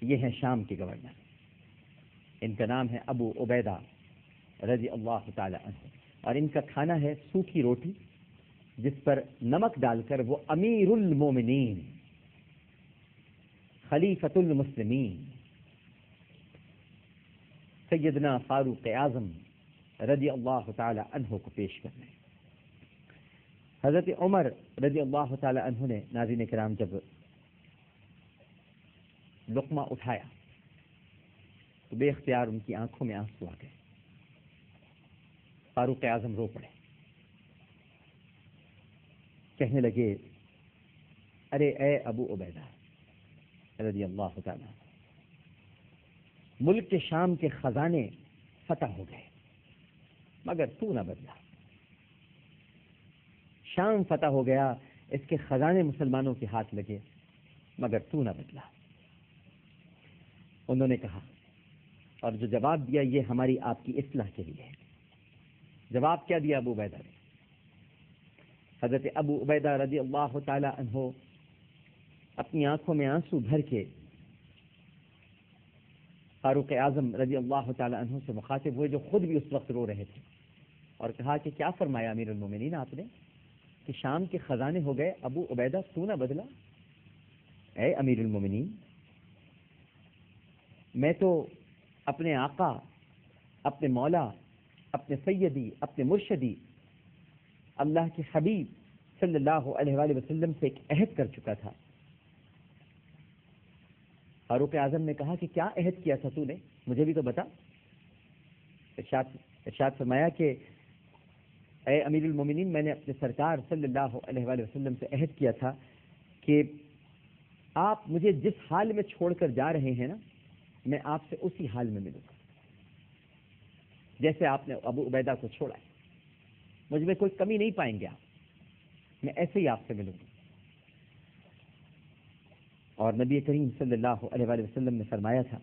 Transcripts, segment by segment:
یہ ہیں شام کے گورنر، ان کا نام ہے ابو عبیدہ رضی اللہ تعالی عنہ، اور ان کا کھانا ہے سوکھی روٹی جس پر نمک ڈال کر وہ امیر المومنین خلیفۃ المسلمین سیدنا فاروق اعظم رضی اللہ تعالی عنہ کو پیش کر رہے ہیں۔ حضرت عمر رضی اللہ تعالی عنہ نے ناظرین کرام جب لقمہ اٹھایا تو بے اختیار ان کی آنکھوں میں آنسو آ گئے، فاروق اعظم رو پڑے، کہنے لگے ارے اے ابو عبیدہ رضی اللہ تعالیٰ، ملک کے شام کے خزانے فتح ہو گئے مگر تو نہ بدلا، شام فتح ہو گیا، اس کے خزانے مسلمانوں کے ہاتھ لگے مگر تو نہ بدلا۔ انہوں نے کہا، اور جو جواب دیا یہ ہماری آپ کی اصلاح کے لیے ہے۔ جواب کیا دیا ابو عبیدہ نے؟ حضرت ابو عبیدہ رضی اللہ تعالی عنہ اپنی آنکھوں میں آنسو بھر کے فاروق اعظم رضی اللہ تعالی عنہ سے مخاطب ہوئے، جو خود بھی اس وقت رو رہے تھے، اور کہا کہ کیا فرمایا امیر المومنین آپ نے کہ شام کے خزانے ہو گئے، ابو عبیدہ تو نہ بدلا؟ اے امیر المومنین، میں تو اپنے آقا، اپنے مولا، اپنے سیدی، اپنے مرشدی اللہ کے حبیب صلی اللہ علیہ وآلہ وسلم سے ایک عہد کر چکا تھا۔ فاروق اعظم نے کہا کہ کیا عہد کیا تھا تو نے، مجھے بھی تو بتا۔ ارشاد فرمایا کہ اے امیر المومنین، میں نے اپنے سرکار صلی اللہ علیہ وآلہ وسلم سے عہد کیا تھا کہ آپ مجھے جس حال میں چھوڑ کر جا رہے ہیں نا، میں آپ سے اسی حال میں ملوں گا جیسے آپ نے ابو عبیدہ کو چھوڑا ہے، مجھ میں کوئی کمی نہیں پائیں گے آپ، میں ایسے ہی آپ سے ملوں گا۔ اور نبی کریم صلی اللہ علیہ وآلہ وسلم نے فرمایا تھا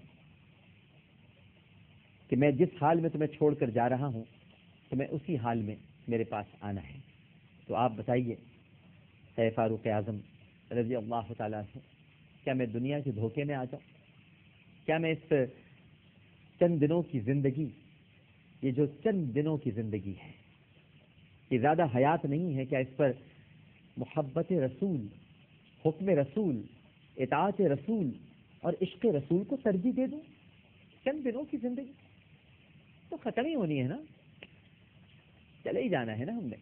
کہ میں جس حال میں تمہیں چھوڑ کر جا رہا ہوں تمہیں اسی حال میں میرے پاس آنا ہے۔ تو آپ بتائیے اے فاروق اعظم رضی اللہ تعالیٰ عنہ، کیا میں دنیا کے دھوکے میں آ جاؤں؟ کیا میں اس چند دنوں کی زندگی، یہ جو چند دنوں کی زندگی ہے، یہ زیادہ حیات نہیں ہے، کیا اس پر محبت رسول، حکم رسول، اطاعت رسول اور عشق رسول کو ترجیح دے دوں؟ چند دنوں کی زندگی تو ختم ہی ہونی ہے نا، چلے ہی جانا ہے نا ہم نے۔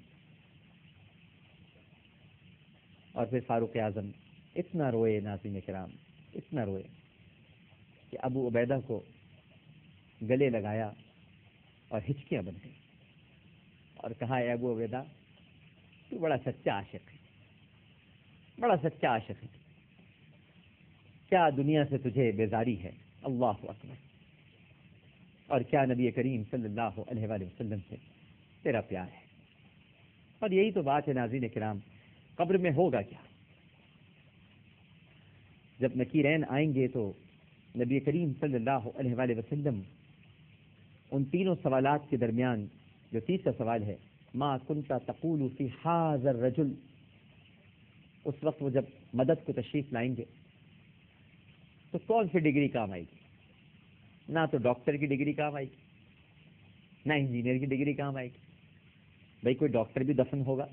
اور پھر فاروق اعظم اتنا روئے ناظرین کرام، اتنا روئے کہ ابو عبیدہ کو گلے لگایا اور ہچکیاں بن گئی، اور کہا اے ابو عبیدہ، تو بڑا سچا عاشق ہے، بڑا سچا عاشق ہے، کیا دنیا سے تجھے بیزاری ہے؟ اللہ اکبر! اور کیا نبی کریم صلی اللہ علیہ وآلہ وسلم سے تیرا پیار ہے؟ اور یہی تو بات ہے ناظرین کرام، قبر میں ہوگا کیا؟ جب نکیرین آئیں گے تو نبی کریم صلی اللہ علیہ وآلہ وسلم ان تینوں سوالات کے درمیان جو تیسرا سوال ہے، ما کنت تقول فی ھذا الرجل، اس وقت وہ جب مدد کو تشریف لائیں گے تو کون سی ڈگری کام آئے گی؟ نہ تو ڈاکٹر کی ڈگری کام آئے گی، نہ انجینئر کی ڈگری کام آئے گی۔ بھائی کوئی ڈاکٹر بھی دفن ہوگا،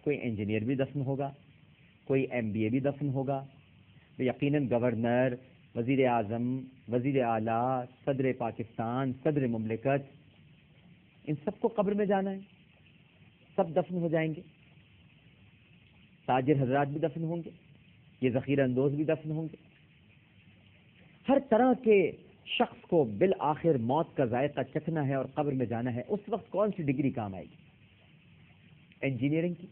کوئی انجینئر بھی دفن ہوگا، کوئی MBA بھی دفن ہوگا، یقیناً گورنر، وزیر اعظم، وزیر اعلیٰ، صدر پاکستان، صدر مملکت، ان سب کو قبر میں جانا ہے، سب دفن ہو جائیں گے۔ تاجر حضرات بھی دفن ہوں گے، یہ ذخیرہ اندوز بھی دفن ہوں گے۔ ہر طرح کے شخص کو بالآخر موت کا ذائقہ چکھنا ہے اور قبر میں جانا ہے۔ اس وقت کون سی ڈگری کام آئے گی؟ انجینئرنگ کی،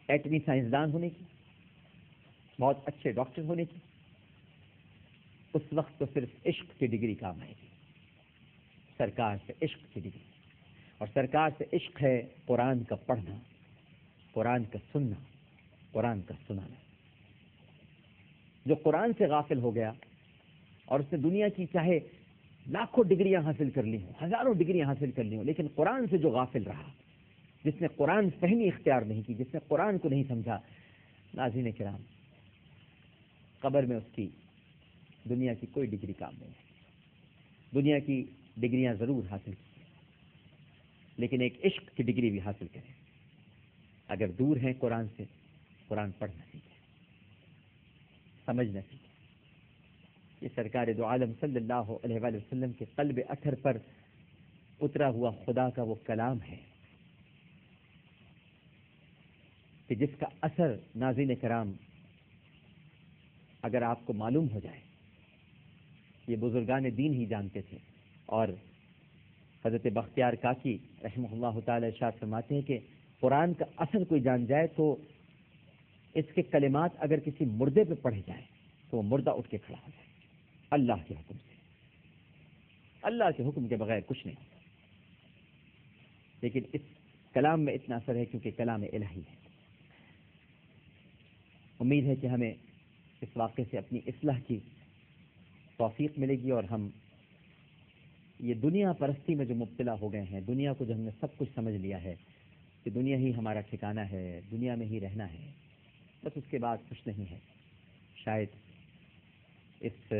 ایٹمی سائنسدان ہونے کی، بہت اچھے ڈاکٹر ہونے کی؟ اس وقت تو صرف عشق کی ڈگری کام آئے گی، سرکار سے عشق کی ڈگری۔ اور سرکار سے عشق ہے قرآن کا پڑھنا، قرآن کا سننا، قرآن کا سنانا۔ جو قرآن سے غافل ہو گیا اور اس نے دنیا کی چاہے لاکھوں ڈگریاں حاصل کر لی ہوں، ہزاروں ڈگریاں حاصل کر لی ہوں، لیکن قرآن سے جو غافل رہا، جس نے قرآن فہمی اختیار نہیں کی، جس نے قرآن کو نہیں سمجھا، ناظرین کرام، قبر میں اس کی دنیا کی کوئی ڈگری کام نہیں ہے۔ دنیا کی ڈگریاں ضرور حاصل کی، لیکن ایک عشق کی ڈگری بھی حاصل کریں۔ اگر دور ہیں قرآن سے، قرآن پڑھنا سیکھیں، سمجھنا سیکھیں۔ یہ سرکار دو عالم صلی اللہ علیہ وآلہ وسلم کے قلب اطہر پر اترا ہوا خدا کا وہ کلام ہے کہ جس کا اثر ناظرین کرام اگر آپ کو معلوم ہو جائے، یہ بزرگان دین ہی جانتے تھے۔ اور حضرت بختیار کاکی رحمہ اللہ تعالی ارشاد فرماتے ہیں کہ قرآن کا اثر کوئی جان جائے تو اس کے کلمات اگر کسی مردے پہ پڑھے جائیں تو وہ مردہ اٹھ کے کھڑا ہو جائے، اللہ کے حکم سے۔ اللہ کے حکم کے بغیر کچھ نہیں ہوتا، لیکن اس کلام میں اتنا اثر ہے کیونکہ کلام الہی ہے۔ امید ہے کہ ہمیں اس واقعے سے اپنی اصلاح کی توفیق ملے گی، اور ہم یہ دنیا پرستی میں جو مبتلا ہو گئے ہیں، دنیا کو جو ہم نے سب کچھ سمجھ لیا ہے کہ دنیا ہی ہمارا ٹھکانہ ہے، دنیا میں ہی رہنا ہے، بس اس کے بعد کچھ نہیں ہے، شاید اس